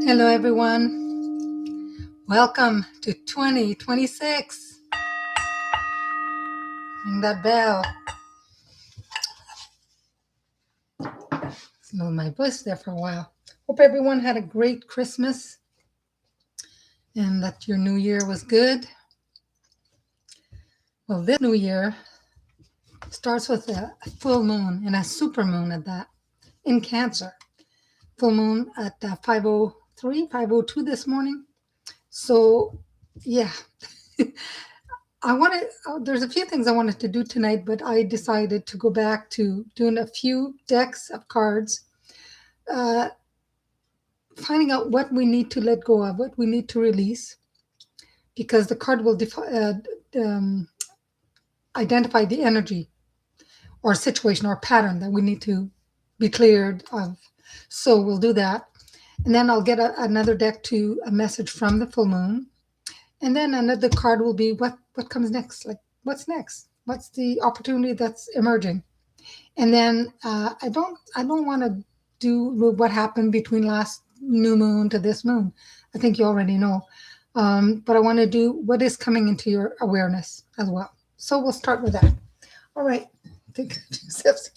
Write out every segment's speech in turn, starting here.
Hello, everyone. Welcome to 2026. Ring that bell. Smelled my voice there for a while. Hope everyone had a great Christmas and that your new year was good. Well, this new year starts with a full moon and a supermoon at that in Cancer. Full moon at 5:03, 5:02 this morning. So, yeah. There's a few things I wanted to do tonight, but I decided to go back to doing a few decks of cards, uh, finding out what we need to let go of, what we need to release, because the card will identify the energy or situation or pattern that we need to be cleared of. So we'll do that. And then I'll get another deck to a message from the full moon. And then another card will be what comes next, like what's next, what's the opportunity that's emerging. And then I don't want to do what happened between last new moon to this moon. I think you already know, but I want to do what is coming into your awareness as well. So we'll start with that. All right, take 2 steps.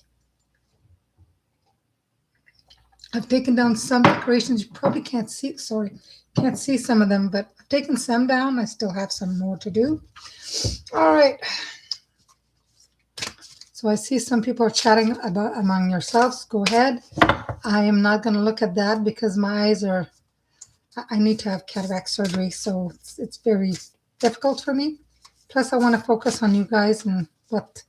I've taken down some decorations. You probably can't see some of them, but I've taken some down. I still have some more to do. All right. So I see some people are chatting about among yourselves. Go ahead. I am not going to look at that because my eyes I need to have cataract surgery, so it's very difficult for me. Plus, I want to focus on you guys and what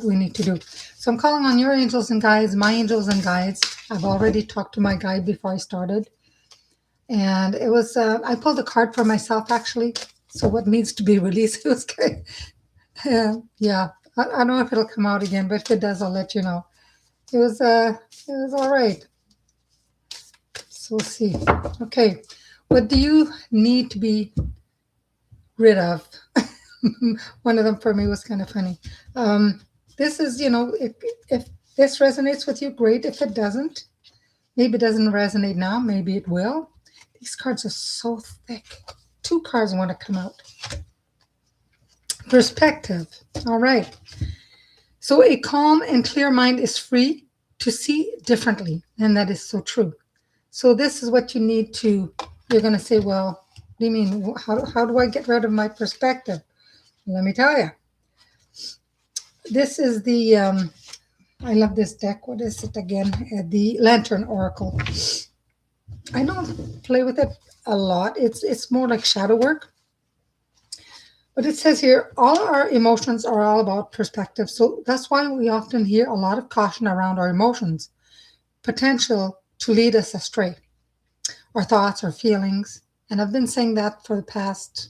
we need to do. So I'm calling on your angels and guides, my angels and guides. I've already talked to my guide before I started. And it was, I pulled a card for myself, actually. So what needs to be released? It was good. Yeah, I don't know if it'll come out again, but if it does, I'll let you know. It was all right. So we'll see. Okay, what do you need to be rid of? One of them for me was kind of funny. This is, if this resonates with you, great. If it doesn't, maybe it doesn't resonate now. Maybe it will. These cards are so thick. 2 cards want to come out. Perspective. All right. So a calm and clear mind is free to see differently. And that is so true. So this is what you need to, you're going to say, well, what do you mean? How do I get rid of my perspective? Let me tell you. This is the, I love this deck. What is it again? The Lantern Oracle. I don't play with it a lot. It's more like shadow work. But it says here, all our emotions are all about perspective. So that's why we often hear a lot of caution around our emotions. Potential to lead us astray. Our thoughts, our feelings. And I've been saying that for the past,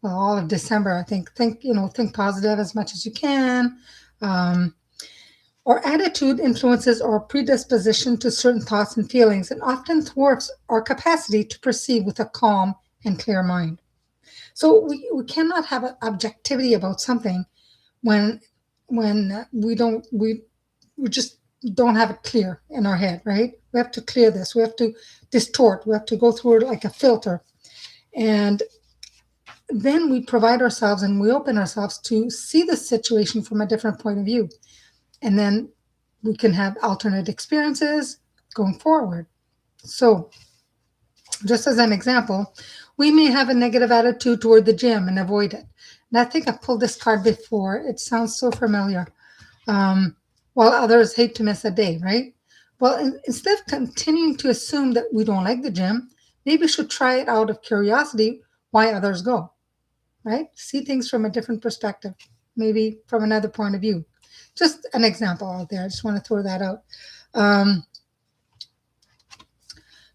well, all of December, I think. Think positive as much as you can. Our attitude influences our predisposition to certain thoughts and feelings and often thwarts our capacity to perceive with a calm and clear mind. So we cannot have an objectivity about something when we just don't have it clear in our head, right? We have to clear this. We have to distort. We have to go through it like a filter. And then we provide ourselves and we open ourselves to see the situation from a different point of view. And then we can have alternate experiences going forward. So just as an example, we may have a negative attitude toward the gym and avoid it. And I think I pulled this card before. It sounds so familiar. While others hate to miss a day, right? Well, instead of continuing to assume that we don't like the gym, maybe we should try it out of curiosity why others go, right? See things from a different perspective, maybe from another point of view. Just an example out there. I just want to throw that out.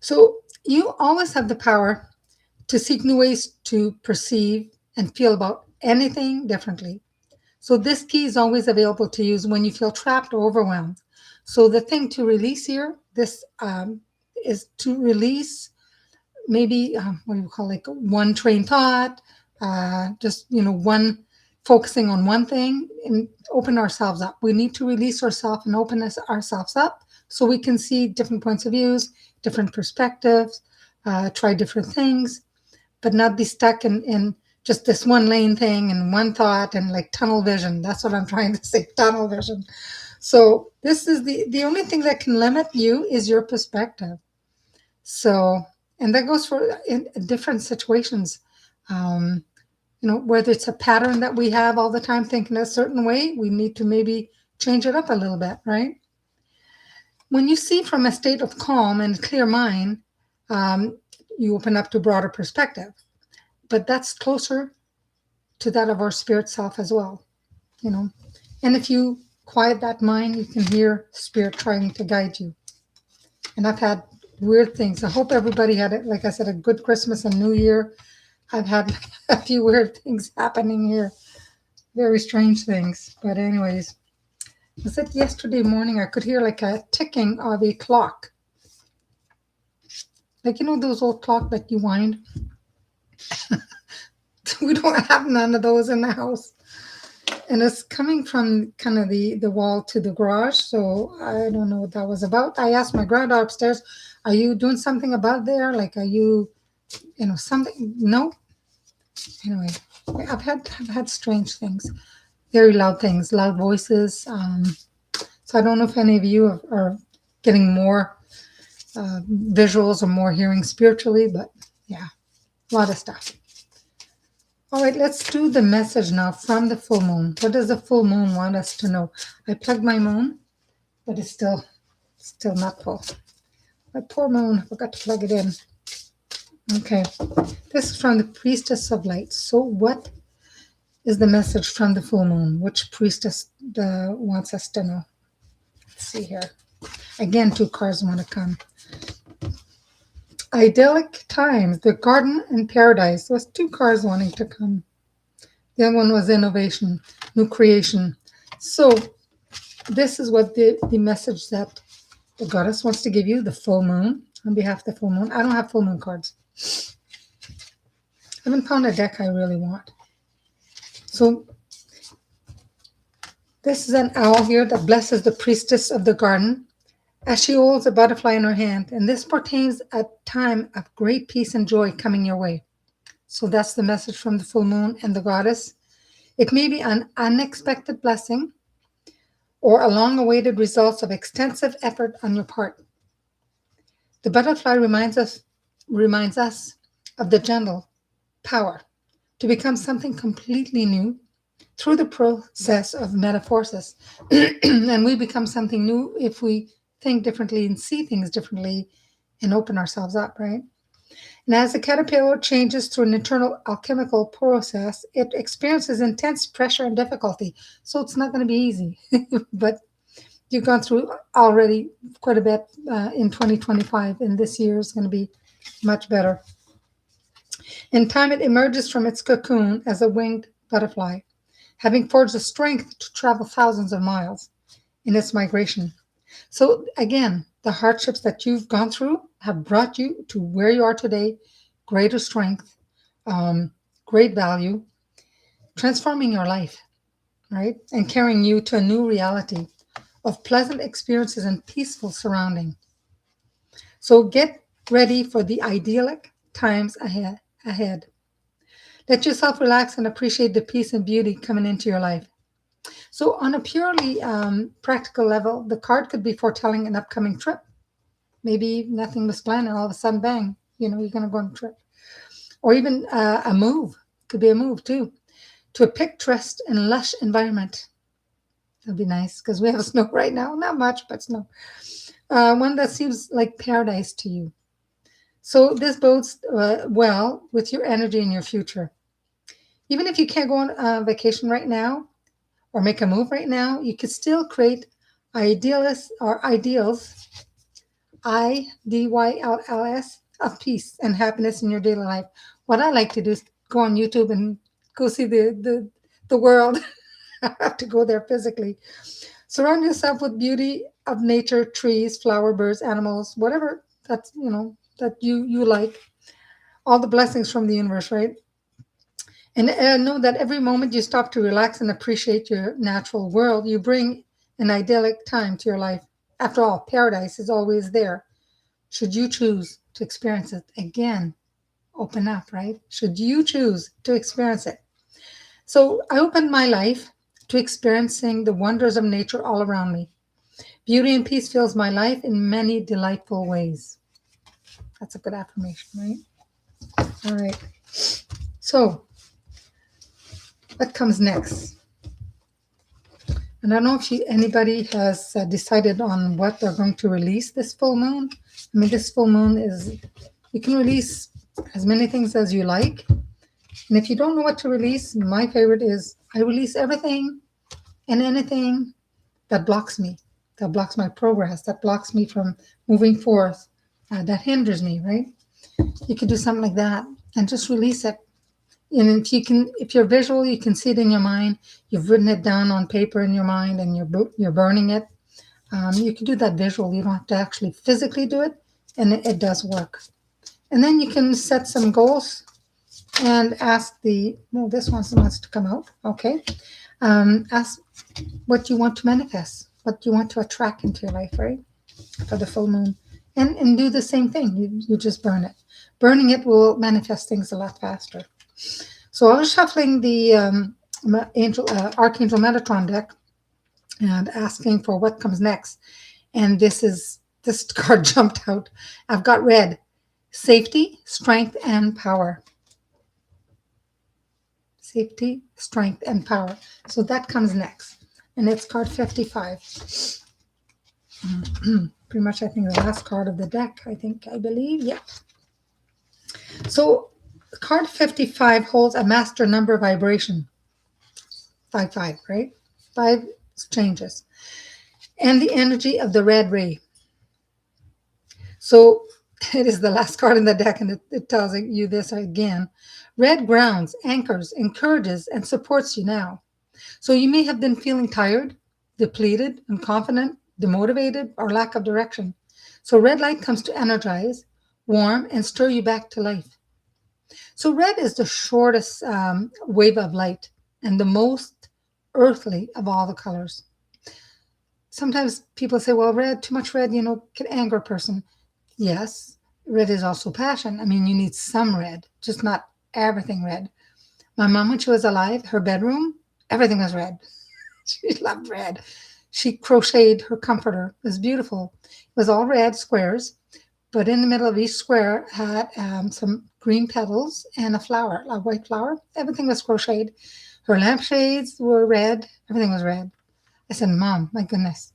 So you always have the power to seek new ways to perceive and feel about anything differently. So this key is always available to use when you feel trapped or overwhelmed. So the thing to release here, this is to release maybe, what do you call it, like one train thought, just, one focusing on one thing and open ourselves up. We need to release ourselves and open ourselves up so we can see different points of views, different perspectives, try different things, but not be stuck in just this one lane thing and one thought and like tunnel vision. That's what I'm trying to say, tunnel vision. So this is the only thing that can limit you is your perspective. So, and that goes for in different situations. Um, whether it's a pattern that we have all the time thinking a certain way, we need to maybe change it up a little bit, right? When you see from a state of calm and clear mind, um, you open up to broader perspective. But that's closer to that of our spirit self as well, you know. And if you quiet that mind, you can hear spirit trying to guide you. And I've had weird things. I hope everybody had it, like I said, a good Christmas and New Year. I've had a few weird things happening here, very strange things. But anyways, was it yesterday morning? I could hear like a ticking of a clock, like those old clock that you wind. We don't have none of those in the house, and it's coming from kind of the wall to the garage. So I don't know what that was about. I asked my granddaughter upstairs, "Are you doing something about there? Like, are you, something?" No. Anyway, I've had strange things, very loud things, loud voices. So I don't know if any of you are getting more visuals or more hearing spiritually, but yeah, a lot of stuff. All right, let's do the message now from the full moon. What does the full moon want us to know? I plugged my moon, but it's still not full. My poor moon, I forgot to plug it in. Okay, this is from the priestess of light. So what is the message from the full moon? Which priestess wants us to know? Let's see here. Again, 2 cards want to come. Idyllic times, the garden and paradise. There was 2 cards wanting to come. The other one was innovation, new creation. So this is what the message that the goddess wants to give you, the full moon, on behalf of the full moon. I don't have full moon cards. I haven't found a deck I really want. So this is an owl here that blesses the priestess of the garden as she holds a butterfly in her hand. And this portends a time of great peace and joy coming your way. So that's the message from the full moon and the goddess. It may be an unexpected blessing or a long-awaited result of extensive effort on your part. The butterfly reminds us of the gentle power to become something completely new through the process of metamorphosis. And we become something new if we think differently and see things differently and open ourselves up, right? And as the caterpillar changes through an internal alchemical process, it experiences intense pressure and difficulty. So it's not going to be easy, but you've gone through already quite a bit in 2025, and this year is going to be much better. In time, it emerges from its cocoon as a winged butterfly, having forged the strength to travel thousands of miles in its migration. So again, the hardships that you've gone through have brought you to where you are today, greater strength, great value, transforming your life, right? And carrying you to a new reality of pleasant experiences and peaceful surrounding. So get ready for the idyllic times ahead. Let yourself relax and appreciate the peace and beauty coming into your life. So on a purely practical level, the card could be foretelling an upcoming trip. Maybe nothing was planned and all of a sudden, bang, you're going to go on a trip. Or even a move. Could be a move too. To a picturesque and lush environment. That'd be nice because we have snow right now. Not much, but snow. One that seems like paradise to you. So this bodes well with your energy in your future. Even if you can't go on vacation right now or make a move right now, you could still create ideals, IDYLLS, of peace and happiness in your daily life. What I like to do is go on YouTube and go see the world. I have to go there physically. Surround yourself with beauty of nature, trees, flower, birds, animals, whatever that's that you like. All the blessings from the universe, right? And know that every moment you stop to relax and appreciate your natural world, you bring an idyllic time to your life. After all, paradise is always there. should you choose to experience it again, open up, right? Should you choose to experience it? So I opened my life to experiencing the wonders of nature all around me. Beauty and peace fills my life in many delightful ways. That's a good affirmation, right? All right. So what comes next? And I don't know if anybody has decided on what they're going to release this full moon. I mean, this full moon is, you can release as many things as you like. And if you don't know what to release, my favorite is I release everything and anything that blocks me, that blocks my progress, that blocks me from moving forth, that hinders me, right? You could do something like that and just release it. And if you can, if you're visual, you can see it in your mind. You've written it down on paper in your mind, and you're burning it. You can do that visual. You don't have to actually physically do it, and it does work. And then you can set some goals and ask the, well, this one wants to come out. Okay. Ask what you want to manifest, what you want to attract into your life, right? For the full moon. And do the same thing. You just burn it. Burning it will manifest things a lot faster. So I was shuffling the Archangel Metatron deck and asking for what comes next. And this card jumped out. I've got red, safety, strength, and power. Safety, strength, and power. So that comes next. And it's card 55. Pretty much, I think, the last card of the deck, I believe. Yeah. So card 55 holds a master number vibration. 5, right? 5 changes. And the energy of the red ray. So it is the last card in the deck, and it tells you this again. Red grounds, anchors, encourages, and supports you now. So you may have been feeling tired, depleted, unconfident, demotivated, or lack of direction. So red light comes to energize, warm, and stir you back to life. So red is the shortest wave of light and the most earthly of all the colors. Sometimes people say, well, red, too much red, can anger a person. Yes, red is also passion. I mean, you need some red, just not everything red. My mom, when she was alive, her bedroom, everything was red. She loved red. She crocheted her comforter. It was beautiful. It was all red squares, but in the middle of each square had some green petals and a white flower. Everything was crocheted. Her lampshades were red. Everything was red. I said, Mom, my goodness.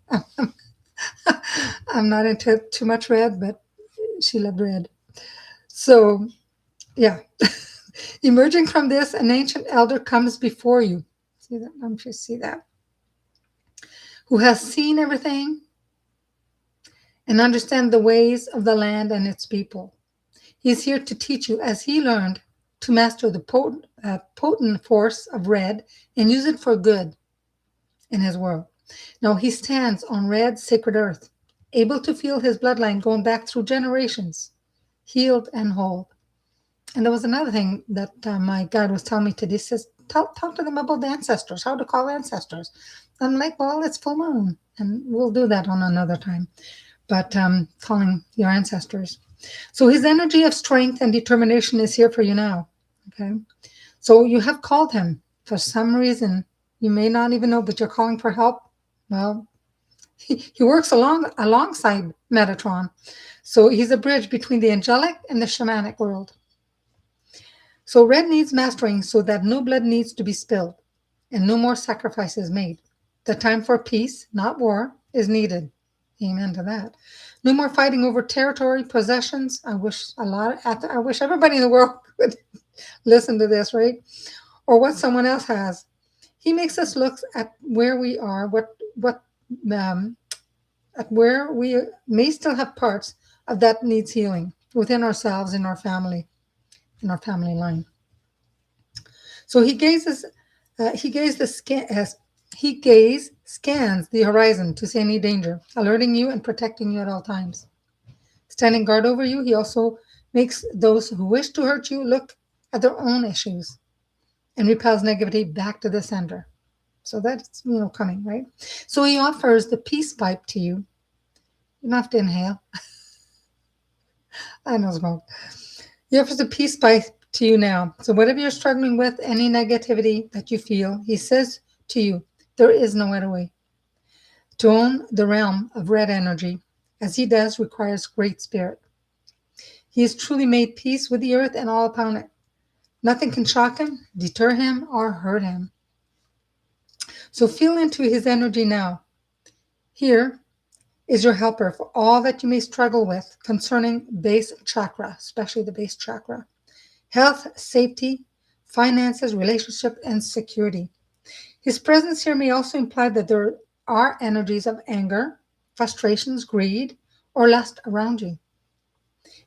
I'm not into too much red, but she loved red. So, yeah. Emerging from this, an ancient elder comes before you. See that? I'm sure you see that. Who has seen everything and understand the ways of the land and its people. He is here to teach you, as he learned, to master the potent force of red and use it for good in his world. Now he stands on red sacred earth, able to feel his bloodline going back through generations, healed and whole. And there was another thing that my guide was telling me today. He says, talk to them about the ancestors, how to call ancestors. I'm like, well, it's full moon, and we'll do that on another time. But calling your ancestors. So his energy of strength and determination is here for you now. Okay. So you have called him for some reason. You may not even know, but you're calling for help. Well, he works alongside Metatron. So he's a bridge between the angelic and the shamanic world. So red needs mastering so that no blood needs to be spilled and no more sacrifices made. The time for peace, not war, is needed. Amen to that. No more fighting over territory, possessions. I wish everybody in the world would listen to this, right? Or what someone else has. He makes us look at where we are, at where we may still have parts of that needs healing within ourselves, in our family line. So he gazes, scans the horizon to see any danger, alerting you and protecting you at all times. Standing guard over you, he also makes those who wish to hurt you look at their own issues and repels negativity back to the center. So that's, coming, right? So he offers the peace pipe to you. You don't have to inhale. I know smoke. He offers a peace by to you now. So whatever you're struggling with, any negativity that you feel, he says to you, there is no other way. To own the realm of red energy, as he does, requires great spirit. He has truly made peace with the earth and all upon it. Nothing can shock him, deter him, or hurt him. So feel into his energy now. Here is your helper for all that you may struggle with concerning base chakra, especially the base chakra. Health, safety, finances, relationship, and security. His presence here may also imply that there are energies of anger, frustrations, greed, or lust around you.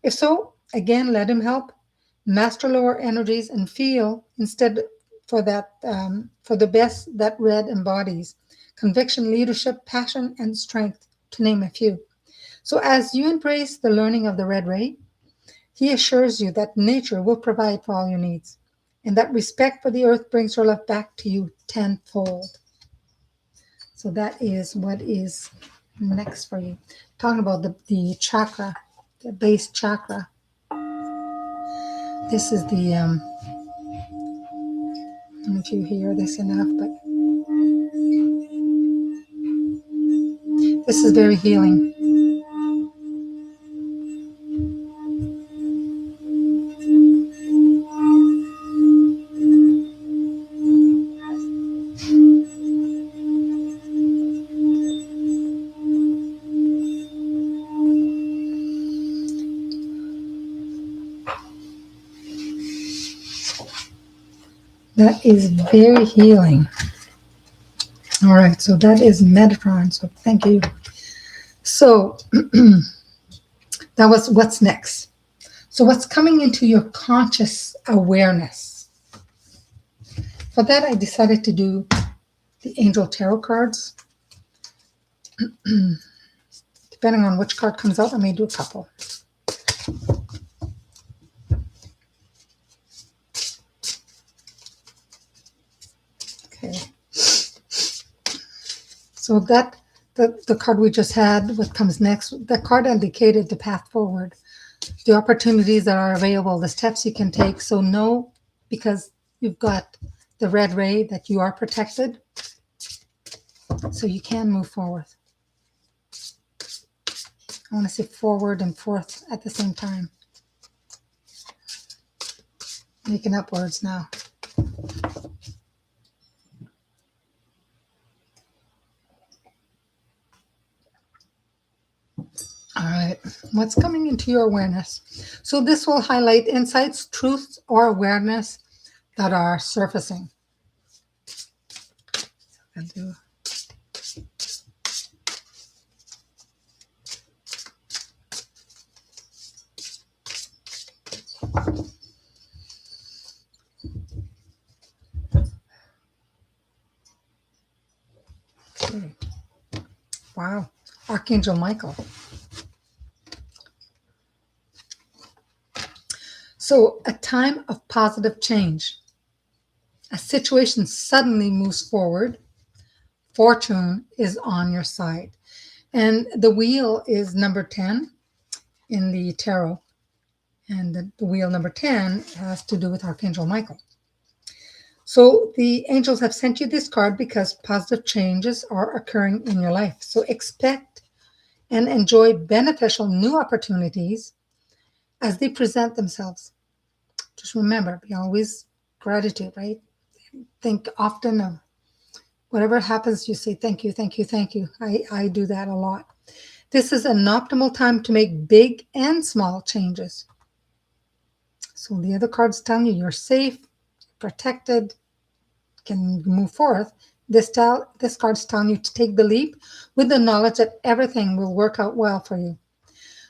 If so, again, let him help master lower energies and feel instead for the best that red embodies: conviction, leadership, passion, and strength, to name a few. So as you embrace the learning of the red ray, he assures you that nature will provide for all your needs, and that respect for the earth brings her love back to you tenfold. So that is what is next for you. Talking about the chakra, the base chakra. This is I don't know if you hear this enough, but this is very healing. That is very healing. All right, so that is Metatron. So thank you. So that was what's next. So what's coming into your conscious awareness? For that, I decided to do the Angel Tarot cards. Depending on which card comes out, I may do a couple. Okay. So that the card we just had, what comes next, the card indicated the path forward, the opportunities that are available, the steps you can take. So know, because you've got the red ray, that you are protected, so you can move forward. I want to say forward and forth at the same time. Making up words now. All right, what's coming into your awareness? So this will highlight insights, truths, or awareness that are surfacing. I'll do. Okay. Wow, Archangel Michael. So, a time of positive change. A situation suddenly moves forward. Fortune is on your side. And the wheel is number 10 in the tarot. And the wheel number 10 has to do with Archangel Michael. So, the angels have sent you this card because positive changes are occurring in your life. So, expect and enjoy beneficial new opportunities as they present themselves. Just remember, be always gratitude, right? Think often of whatever happens, you say thank you, thank you, thank you. I do that a lot. This is an optimal time to make big and small changes. So the other cards telling you you're safe, protected, can move forth. This card's telling you to take the leap with the knowledge that everything will work out well for you.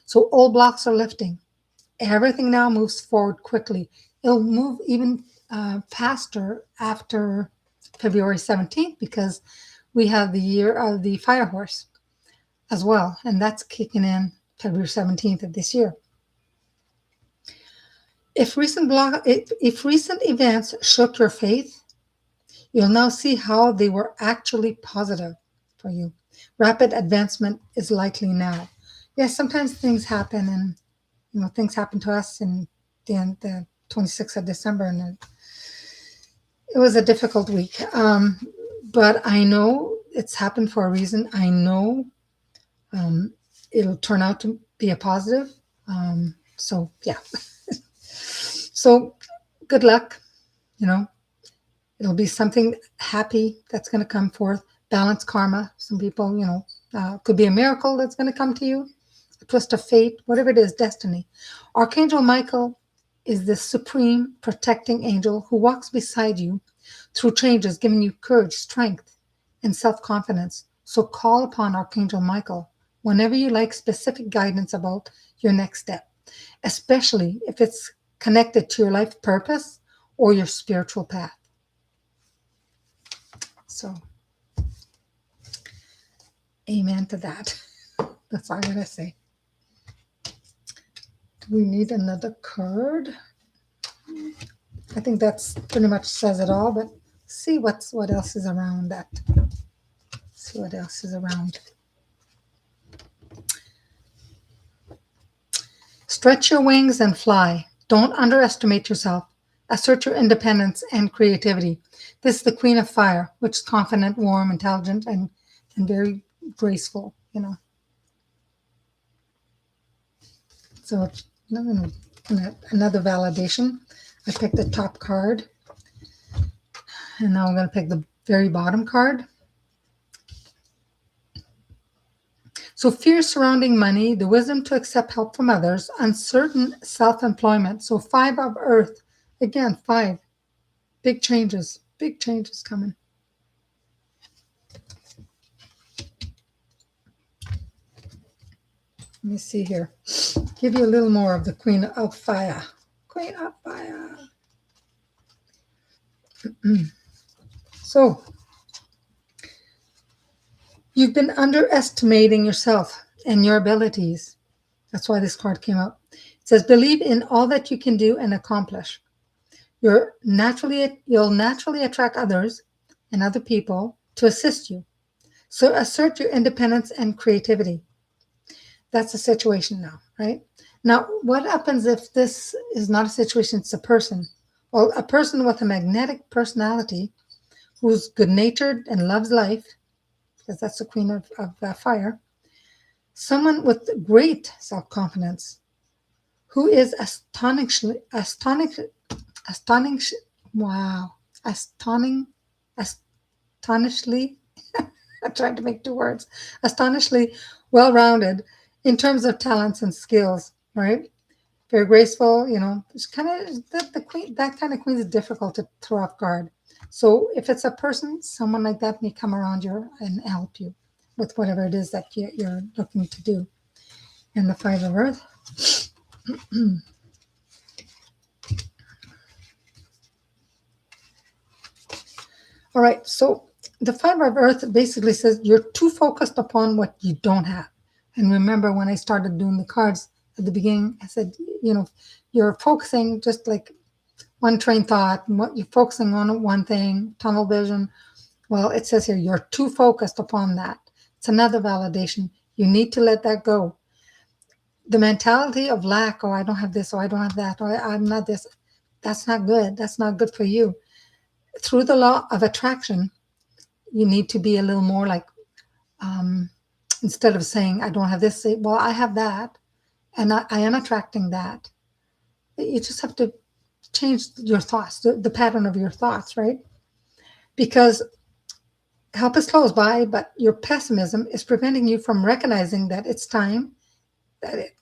So all blocks are lifting. Everything now moves forward quickly. It'll move even faster after February 17th because we have the year of the fire horse as well, and that's kicking in February 17th of this year. If recent events shook your faith, you'll now see how they were actually positive for you. Rapid advancement is likely now. Yes, sometimes things happen and things happened to us in the 26th of December, and it was a difficult week. But I know it's happened for a reason. I know um, it'll turn out to be a positive. So yeah. So good luck. You know, it'll be something happy that's going to come forth. Balance karma. Some people, could be a miracle that's going to come to you, a twist of fate, whatever it is, destiny. Archangel Michael is the supreme protecting angel who walks beside you through changes, giving you courage, strength, and self confidence. So call upon Archangel Michael whenever you like specific guidance about your next step, especially if it's connected to your life purpose or your spiritual path. So, amen to that. That's all I gotta say. Do we need another card? I think that's pretty much says it all, but see what else is around that. See what else is around. Stretch your wings and fly. Don't underestimate yourself. Assert your independence and creativity. This is the Queen of Fire, which is confident, warm, intelligent, and very graceful, So another validation. I picked the top card, and now I'm going to pick the very bottom card. So fear surrounding money, the wisdom to accept help from others, uncertain self-employment. So 5 of Earth, again, 5, big changes coming. Let me see here. Give you a little more of the Queen of Fire. Queen of Fire. So, you've been underestimating yourself and your abilities. That's why this card came out. It says, believe in all that you can do and accomplish. You'll naturally attract others and other people to assist you. So assert your independence and creativity. That's the situation now, right? Now, what happens if this is not a situation, it's a person? Well, a person with a magnetic personality who's good-natured and loves life, because that's the Queen of Fire. Someone with great self-confidence who is astonishingly, I tried to make 2 words, astonishingly well-rounded in terms of talents and skills, right? Very graceful, it's kind of the queen. That kind of queen is difficult to throw off guard. So if it's a person, someone like that may come around you and help you with whatever it is that you're looking to do. And the 5 of Earth. All right, so the 5 of Earth basically says you're too focused upon what you don't have. And remember when I started doing the cards at the beginning, I said, you're focusing just like one train thought, and what you're focusing on one thing, tunnel vision. Well, it says here, you're too focused upon that. It's another validation. You need to let that go. The mentality of lack, I don't have this, I don't have that, I'm not this, that's not good. That's not good for you. Through the law of attraction, you need to be a little more like, instead of saying, I don't have this, say, well, I have that, and I am attracting that. You just have to change your thoughts, the pattern of your thoughts, right? Because help is close by, but your pessimism is preventing you from recognizing that it's time,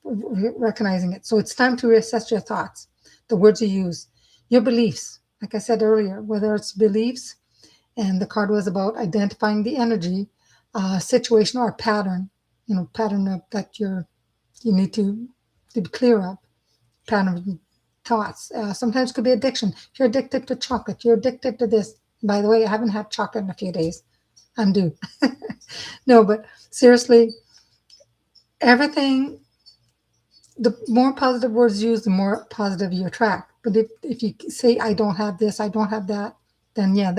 recognizing it. So it's time to reassess your thoughts, the words you use, your beliefs. Like I said earlier, whether it's beliefs, and the card was about identifying the energy, situation, or pattern, pattern of that you need to be clear of, pattern of thoughts. Sometimes it could be addiction. If you're addicted to chocolate, you're addicted to this. By the way, I haven't had chocolate in a few days. I'm due. No, but seriously, everything, the more positive words used, the more positive you attract. But if you say, I don't have this, I don't have that, then yeah,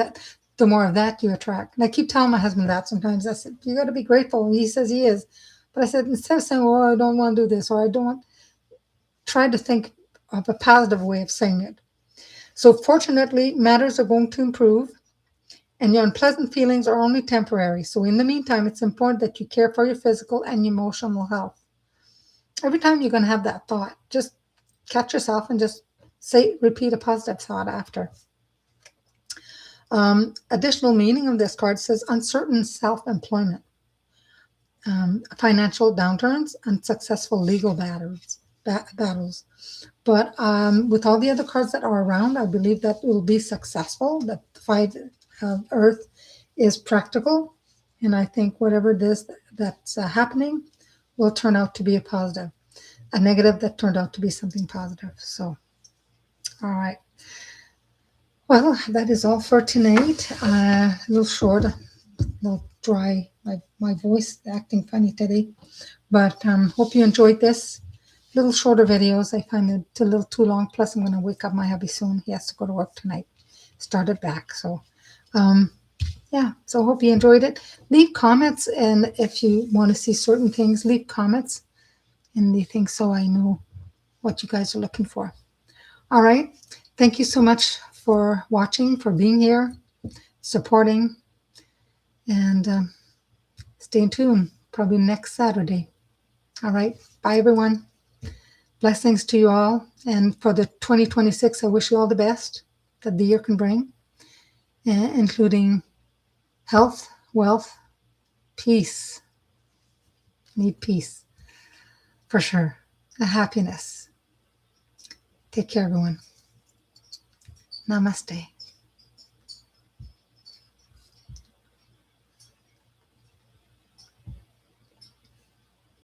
the more of that you attract. And I keep telling my husband that sometimes. I said, you got to be grateful. And he says he is. But I said, instead of saying, I don't want to do this, or I don't want, try to think of a positive way of saying it. So, fortunately, matters are going to improve, and your unpleasant feelings are only temporary. So, in the meantime, it's important that you care for your physical and emotional health. Every time you're going to have that thought, just catch yourself and just repeat a positive thought after. Additional meaning of this card says uncertain self employment, financial downturns, and successful legal battles. But with all the other cards that are around, I believe that it will be successful. That the five of Earth is practical, and I think whatever it is that's happening will turn out to be a positive. A negative that turned out to be something positive. So, all right. Well, that is all for tonight. A little short, a little dry. My voice acting funny today, but hope you enjoyed this. Little shorter videos. I find it a little too long. Plus, I'm going to wake up my hubby soon. He has to go to work tonight. Started back. So, yeah. So, hope you enjoyed it. Leave comments, and if you want to see certain things, leave comments and the things so I know what you guys are looking for. All right. Thank you so much for watching, for being here, supporting, and stay tuned. Probably next Saturday. All right. Bye, everyone. Blessings to you all. And for the 2026, I wish you all the best that the year can bring, including health, wealth, peace. Need peace for sure. And happiness. Take care, everyone. Namaste.